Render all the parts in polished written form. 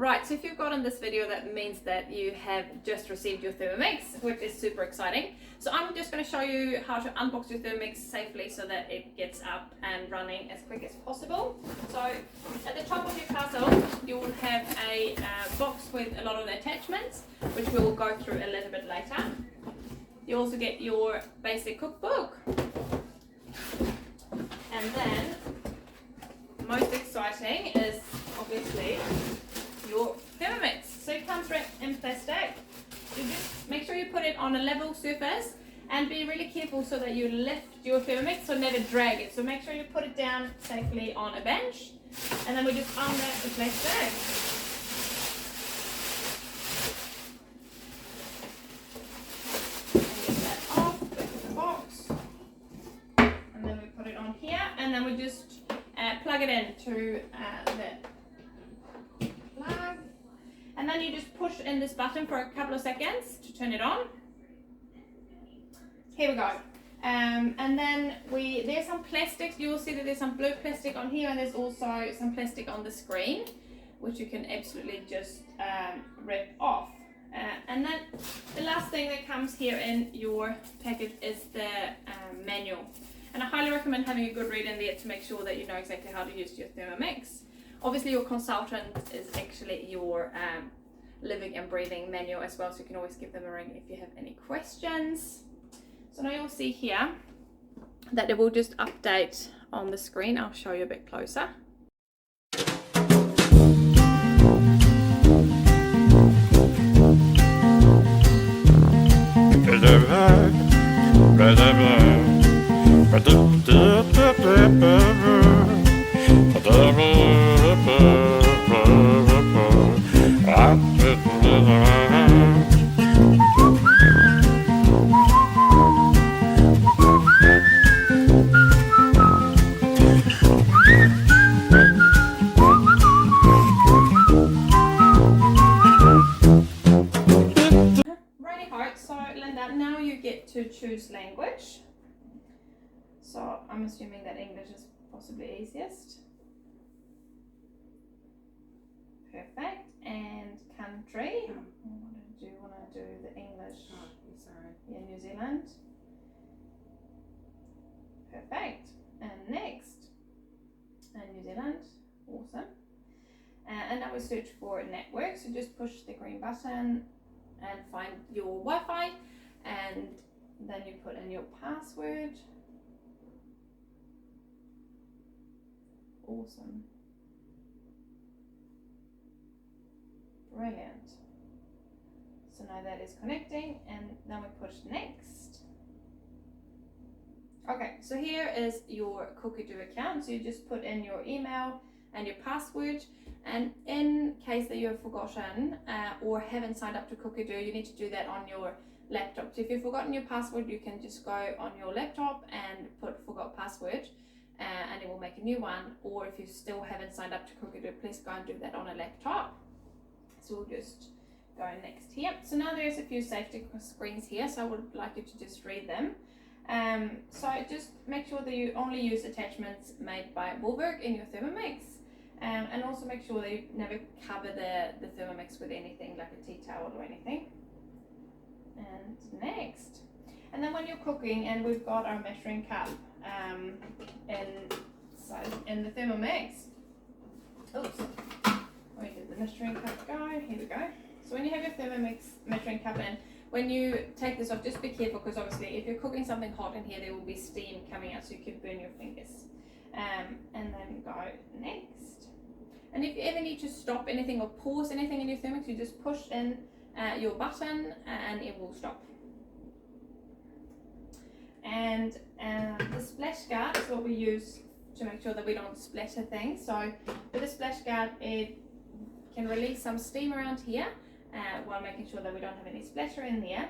Right, so if you've gotten this video, that means that you have just received your Thermomix, which is super exciting. So I'm just going to show you how to unbox your Thermomix safely so that it gets up and running as quick as possible. So at the top of your parcel, you will have a box with a lot of the attachments, which we will go through a little bit later. You also get your basic cookbook. And then, most exciting is obviously your Thermomix. So it comes wrapped in plastic. You just make sure you put it on a level surface and be really careful so that you lift your Thermomix, so never drag it. So make sure you put it down safely on a bench, and then we just unwrap the plastic. And get that off with the box. And then we put it on here, and then we just plug it into the plug, and then you just push in this button for a couple of seconds to turn it on. Here we go. And then there's some plastics. You will see that there's some blue plastic on here, and there's also some plastic on the screen, which you can absolutely just rip off. And then the last thing that comes here in your package is the manual. And I highly recommend having a good read in there to make sure that you know exactly how to use your Thermomix. Obviously your consultant is actually your living and breathing manual as well, so you can always give them a ring if you have any questions. So now you'll see here that it will just update on the screen. I'll show you a bit closer. Now you get to choose language. So I'm assuming that English is possibly easiest. Perfect. And country. What do you want to do? The English? Oh, sorry. Yeah, New Zealand. Perfect. And next. And New Zealand. Awesome. And now we search for network. So just push the green button and find your Wi-Fi. And then you put in your password. Awesome. Brilliant. So now that is connecting, and then we push next. Okay, so here is your Cookidoo account. So you just put in your email and your password, and in case that you have forgotten or haven't signed up to Cookidoo, you need to do that on your laptop. So if you've forgotten your password, you can just go on your laptop and put forgot password, and it will make a new one. Or if you still haven't signed up to Cookidoo, please go and do that on a laptop. So we'll just go next here. So now there's a few safety screens here, so I would like you to just read them. So just make sure that you only use attachments made by Woolwork in your Thermomix, and also make sure that you never cover the Thermomix with anything like a tea towel or anything. And next, and then when you're cooking, and we've got our measuring cup in the Thermomix. Oops, where did the measuring cup go? Here we go. So when you have your Thermomix measuring cup in, when you take this off, just be careful, because obviously if you're cooking something hot in here, there will be steam coming out, so you can burn your fingers. And then go next. And if you ever need to stop anything or pause anything in your Thermomix, you just push in your button and it will stop. And the splash guard is what we use to make sure that we don't splatter things. So with the splash guard, it can release some steam around here while making sure that we don't have any splatter in there.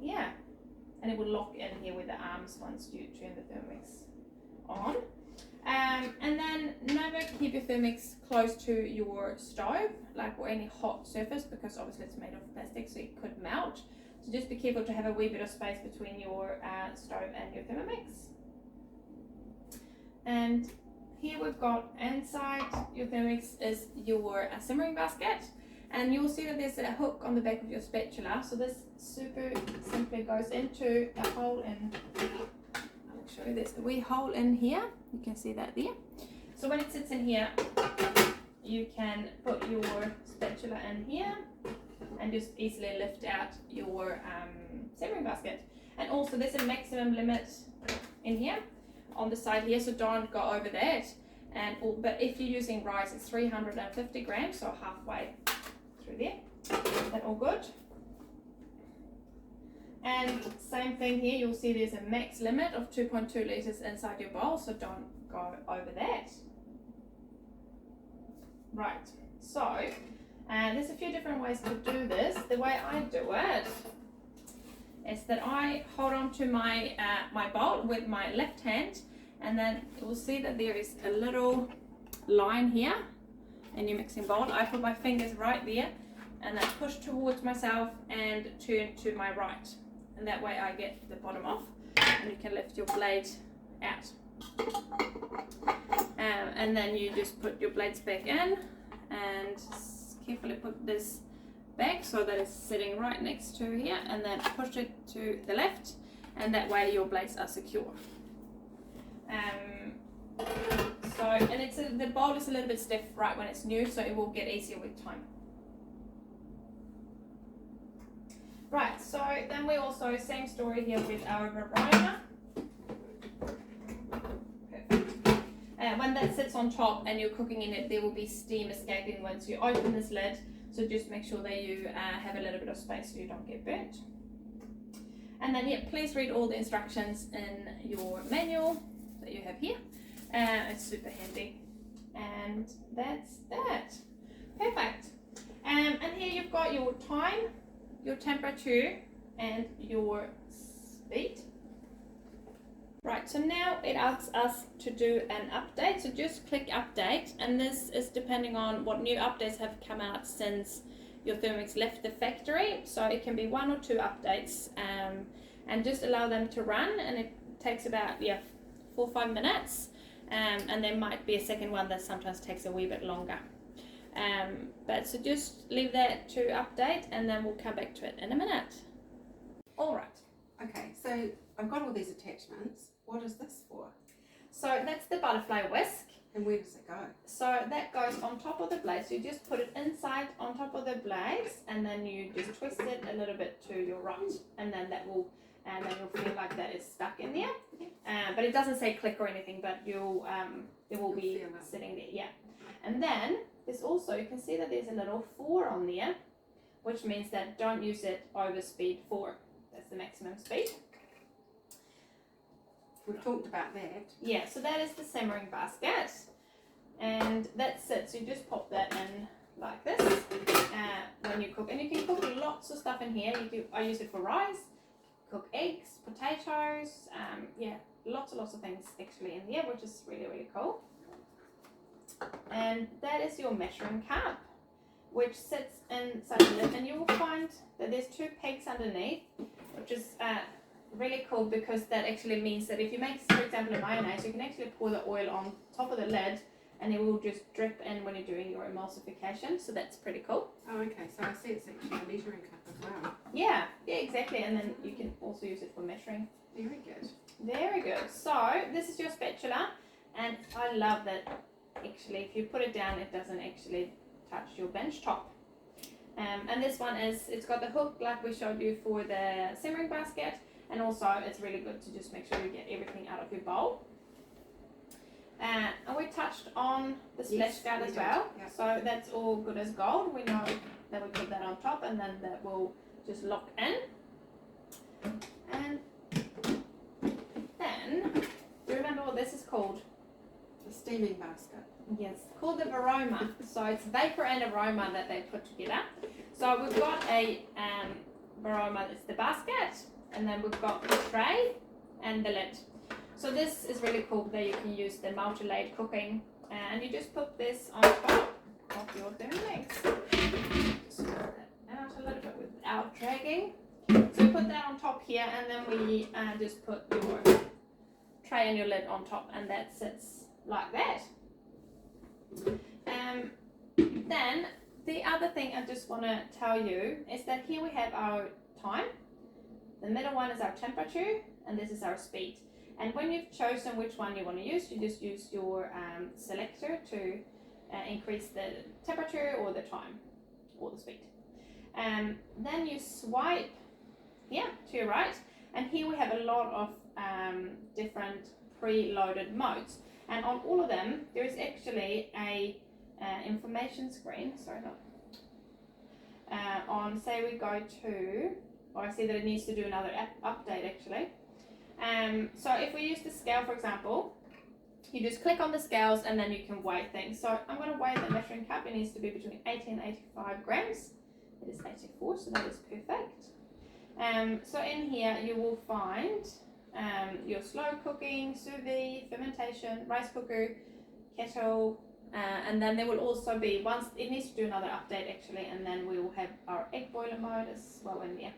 Yeah, and it will lock in here with the arms once you turn the Thermomix on. And then never keep your Thermomix close to your stove, or any hot surface, because obviously it's made of plastic, so it could melt. So just be careful to have a wee bit of space between your stove and your Thermomix. And here we've got inside your Thermomix is your simmering basket, and you'll see that there's a hook on the back of your spatula. So this super simply goes into a hole in, I'll show you, there's a wee hole in here, you can see that there. So when it sits in here, you can put your spatula in here and just easily lift out your simmering basket. And also there's a maximum limit in here on the side here, so don't go over that. And but if you're using rice, it's 350 grams, so halfway through there. That all good. And same thing here, you'll see there's a max limit of 2.2 litres inside your bowl, so don't go over that. Right, so there's a few different ways to do this. The way I do it is that I hold on to my my bowl with my left hand, and then you'll see that there is a little line here in your mixing bowl. I put my fingers right there and then push towards myself and turn to my right, and that way I get the bottom off and you can lift your blade out. And then you just put your blades back in and carefully put this back so that it's sitting right next to here, and then push it to the left, and that way your blades are secure. The bowl is a little bit stiff right when it's new, so it will get easier with time. Right, so then we also, same story here with our Varoma. When that sits on top and you're cooking in it, there will be steam escaping once you open this lid, so just make sure that you have a little bit of space so you don't get burnt. And then please read all the instructions in your manual that you have here. It's super handy. And that's that. Perfect. And here you've got your time, your temperature, and your speed. Right, so now it asks us to do an update, so just click update, and this is depending on what new updates have come out since your Thermomix left the factory, so it can be 1 or 2 updates, and just allow them to run, and it takes about 4 or 5 minutes, and there might be a second one that sometimes takes a wee bit longer. But so just leave that to update, and then we'll come back to it in a minute. All right. Okay, so I've got all these attachments. What is this for? So that's the butterfly whisk. And where does it go? So that goes on top of the blade. So you just put it inside on top of the blades, and then you just twist it a little bit to your right, and then that will, and then you'll feel like that is stuck in there. But it doesn't say click or anything, but you'll it will be sitting there. Yeah. And then there's also, you can see that there's a little 4 on there, which means that don't use it over speed 4. That's the maximum speed. We've talked about that. Yeah, so that is the simmering basket, and that's it. So you just pop that in like this when you cook, and you can cook lots of stuff in here. I use it for rice, cook eggs, potatoes, lots of things actually in there, which is really, really cool. And that is your measuring cup, which sits inside the lid, and you will find that there's 2 pegs underneath, which is really cool, because that actually means that if you make, for example, a mayonnaise, you can actually pour the oil on top of the lid, and it will just drip in when you're doing your emulsification. So that's pretty cool. Oh, okay. So I see it's actually a measuring cup as well. Yeah, exactly. And then you can also use it for measuring. Very good. Very good. So this is your spatula, and I love that actually if you put it down, it doesn't actually touch your bench top. And this one it's got the hook like we showed you for the simmering basket, and also it's really good to just make sure you get everything out of your bowl. And we touched on the splash guard as well, so that's all good as gold. We know that we put that on top, and then that will just lock in. And then, do you remember what this is called? The steaming basket. Yes, called the Varoma. So it's vapor and aroma that they put together. So we've got a Varoma, it's the basket, and then we've got the tray and the lid. So this is really cool that you can use the multi-layered cooking, and you just put this on top of your Thermomix. Just put that out a little bit without dragging. So we put that on top here, and then we just put your tray and your lid on top, and that sits like that. Then the other thing I just want to tell you is that here we have our time, the middle one is our temperature, and this is our speed. And when you've chosen which one you want to use, you just use your selector to increase the temperature or the time or the speed. Then you swipe here to your right, and here we have a lot of different pre-loaded modes, and on all of them there is actually a information screen. Sorry, not on, say we go to, or I see that it needs to do another update actually. So if we use the scale, for example, you just click on the scales and then you can weigh things. So I'm going to weigh the measuring cup. It needs to be between 80 and 85 grams. It is 84, so that is perfect. So in here you will find your slow cooking, sous vide, fermentation, rice cooker, kettle, and then there will also be, once it needs to do another update actually, and then we will have our egg boiler mode as well in there.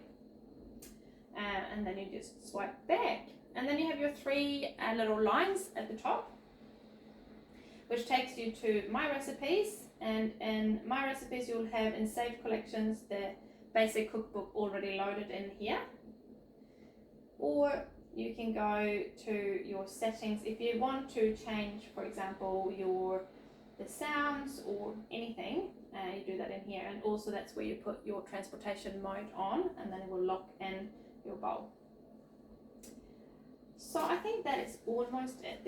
And then you just swipe back, and then you have your three little lines at the top, which takes you to My Recipes, and in My Recipes you'll have in Saved Collections the basic cookbook already loaded in here. Or you can go to your settings if you want to change, for example, the sounds or anything, you do that in here, and also that's where you put your transportation mode on, and then it will lock in your bowl. So I think that is almost it.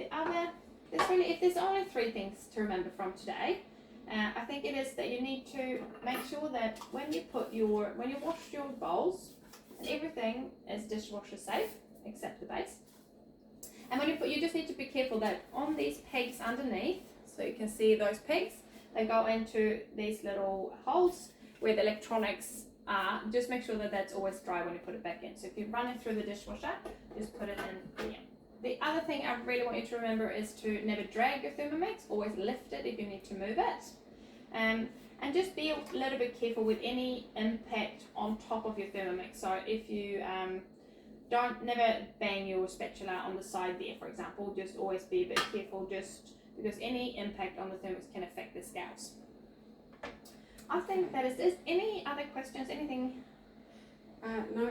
If there's only three things to remember from today, I think it is that you need to make sure that when you wash your bowls, and everything is dishwasher safe except the base. And when you just need to be careful that on these pegs underneath, so you can see those pegs, they go into these little holes where the electronics are. Just make sure that that's always dry when you put it back in. So if you run it through the dishwasher, just put it in here. The other thing I really want you to remember is to never drag your Thermomix, always lift it if you need to move it. And just be a little bit careful with any impact on top of your Thermomix. So if you never bang your spatula on the side there, for example, just always be a bit careful, just because any impact on the Thermomix can affect the scales. I think that is this. Any other questions, anything? No,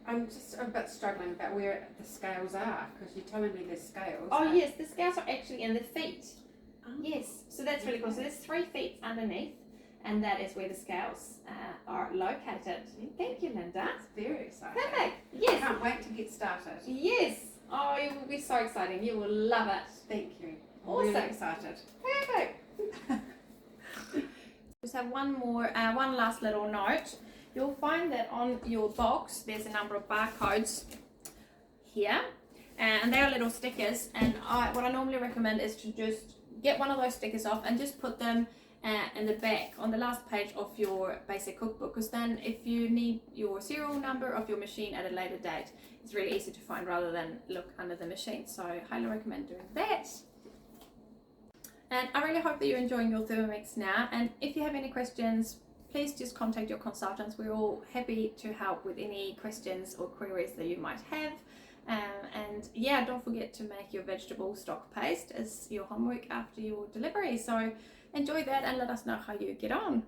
I'm just a bit struggling about where the scales are, because you're telling me there's scales. Oh yes, the scales are actually in the feet. Oh. Yes, so that's really cool. So there's 3 feet underneath, and that is where the scales are located. Thank you, Linda. That's very exciting. Perfect. Yes. I can't wait to get started. Yes. Oh, it will be so exciting. You will love it. Thank you. I'm Awesome. really excited. Perfect. Just have one last little note. You'll find that on your box there's a number of barcodes here, and they are little stickers, and what I normally recommend is to just get one of those stickers off and just put them in the back on the last page of your basic cookbook, because then if you need your serial number of your machine at a later date, it's really easy to find rather than look under the machine. So I highly recommend doing that. And I really hope that you're enjoying your Thermomix now, and if you have any questions, please just contact your consultants. We're all happy to help with any questions or queries that you might have. And yeah, don't forget to make your vegetable stock paste as your homework after your delivery. So enjoy that and let us know how you get on.